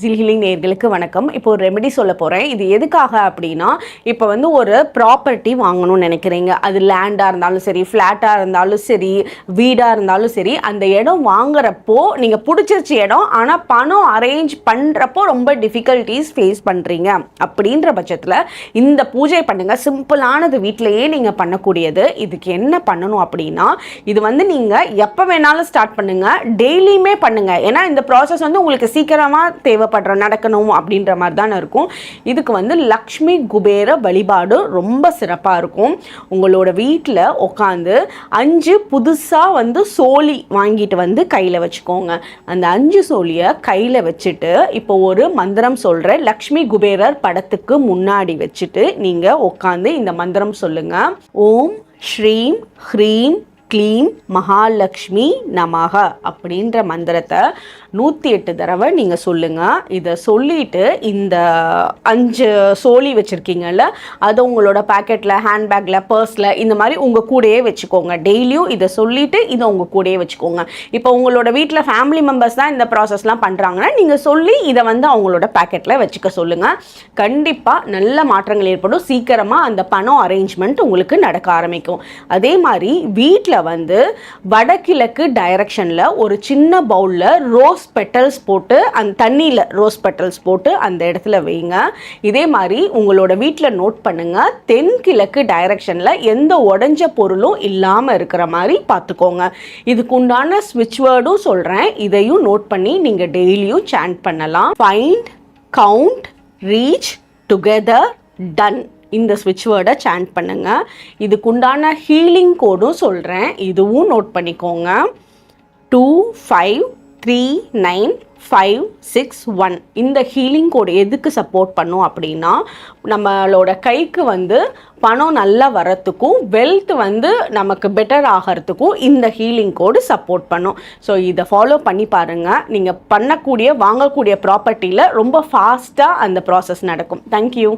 ஜில் ஹீலிங் நேயர்களுக்கு வணக்கம். இப்போ ஒரு ரெமெடி சொல்ல போகிறேன். இது எதுக்காக அப்படின்னா, இப்போ வந்து ஒரு ப்ராப்பர்ட்டி வாங்கணும்னு நினைக்கிறீங்க. அது லேண்டாக இருந்தாலும் சரி, ஃப்ளாட்டாக இருந்தாலும் சரி, வீடாக இருந்தாலும் சரி, அந்த இடம் வாங்குறப்போ நீங்கள் பிடிச்சிருச்சு இடம், ஆனால் பணம் அரேஞ்ச் பண்ணுறப்போ ரொம்ப டிஃபிகல்ட்டிஸ் ஃபேஸ் பண்ணுறீங்க. அப்படின்ற பட்சத்தில் இந்த பூஜை பண்ணுங்கள். சிம்பிளானது, வீட்டிலையே நீங்கள் பண்ணக்கூடியது. இதுக்கு என்ன பண்ணணும் அப்படின்னா, இது வந்து நீங்கள் எப்போ வேணாலும் ஸ்டார்ட் பண்ணுங்கள், டெய்லியுமே பண்ணுங்கள். ஏன்னா இந்த ப்ராசஸ் வந்து உங்களுக்கு சீக்கிரமாக தேவைப்படுற நடக்கணும் அப்படின்ற மாதிரி தான் இருக்கும். இதுக்கு வந்து லக்ஷ்மி குபேர வழிபாடு ரொம்ப சிறப்பாக இருக்கும். உங்களோட வீட்டில் உட்காந்து 5 புதுசாக வந்து சோழி வாங்கிட்டு வந்து கையில் வச்சுக்கோங்க. அந்த 5 சோழியை கையில் வச்சுட்டு இப்போ ஒரு மந்திரம் சொல்கிறேன். லக்ஷ்மி குபேரர் படத்துக்கு முன்னாடி வச்சுட்டு நீங்கள் உட்காந்து இந்த மந்திரம் சொல்லுங்கள். ஓம் ஸ்ரீம் ஹ்ரீம் க்ளீம் மகாலக்ஷ்மி நமக அப்படின்ற மந்திரத்தை 108 தடவை நீங்கள் சொல்லுங்கள். இதை சொல்லிவிட்டு இந்த 5 சோழி வச்சுருக்கீங்கல்ல, அதை உங்களோட பேக்கெட்டில், ஹேண்ட்பேக்கில், பர்ஸில் இந்த மாதிரி உங்கள் கூடயே வச்சுக்கோங்க. டெய்லியும் இதை சொல்லிவிட்டு இதை உங்கள் கூடயே வச்சுக்கோங்க. இப்போ உங்களோட வீட்டில் ஃபேமிலி மெம்பர்ஸ் தான் இந்த ப்ராசஸ்லாம் பண்ணுறாங்கன்னா நீங்கள் சொல்லி இதை வந்து அவங்களோட பேக்கெட்டில் வச்சுக்க சொல்லுங்கள். கண்டிப்பாக நல்ல மாற்றங்கள் ஏற்படும். சீக்கிரமாக அந்த பணம் அரேஞ்ச்மெண்ட் உங்களுக்கு நடக்க ஆரம்பிக்கும். அதே மாதிரி வீட்டில் வந்து வடகிழக்கு டைரக்ஷனில் ஒரு சின்ன பவுலில் ரோஸ் பெட்டல்ஸ் போட்டு, அந்த தண்ணியில் ரோஸ் பெட்டல்ஸ் போட்டு அந்த இடத்துல வைங்க. இதே மாதிரி உங்களோட வீட்டில் நோட் பண்ணுங்கள், தென்கிழக்கு டைரக்ஷனில் எந்த உடஞ்ச பொருளும் இல்லாமல் இருக்கிற மாதிரி பார்த்துக்கோங்க. இதுக்குண்டான ஸ்விட்ச் வேர்டும் சொல்கிறேன், இதையும் நோட் பண்ணி நீங்கள் டெய்லியும் சாண்ட் பண்ணலாம். Find, count, reach, together, done. இந்த ஸ்விட்ச் வேர்டை சாண்ட் பண்ணுங்கள். இதுக்குண்டான ஹீலிங் கோடும் சொல்கிறேன், இதுவும் நோட் பண்ணிக்கோங்க. 253956 இந்த ஹீலிங் கோடு எதுக்கு சப்போர்ட் பண்ணும் அப்படின்னா, நம்மளோட கைக்கு வந்து பணம் நல்லா வரத்துக்கும், வெல்த் வந்து நமக்கு பெட்டர் ஆகிறதுக்கும் இந்த ஹீலிங் கோடு சப்போர்ட் பண்ணும். ஸோ இதை ஃபாலோ பண்ணி பாருங்கள். நீங்கள் பண்ணக்கூடிய, வாங்கக்கூடிய ப்ராப்பர்ட்டியில் ரொம்ப ஃபாஸ்ட்டாக அந்த ப்ராசஸ் நடக்கும். தேங்க்யூ.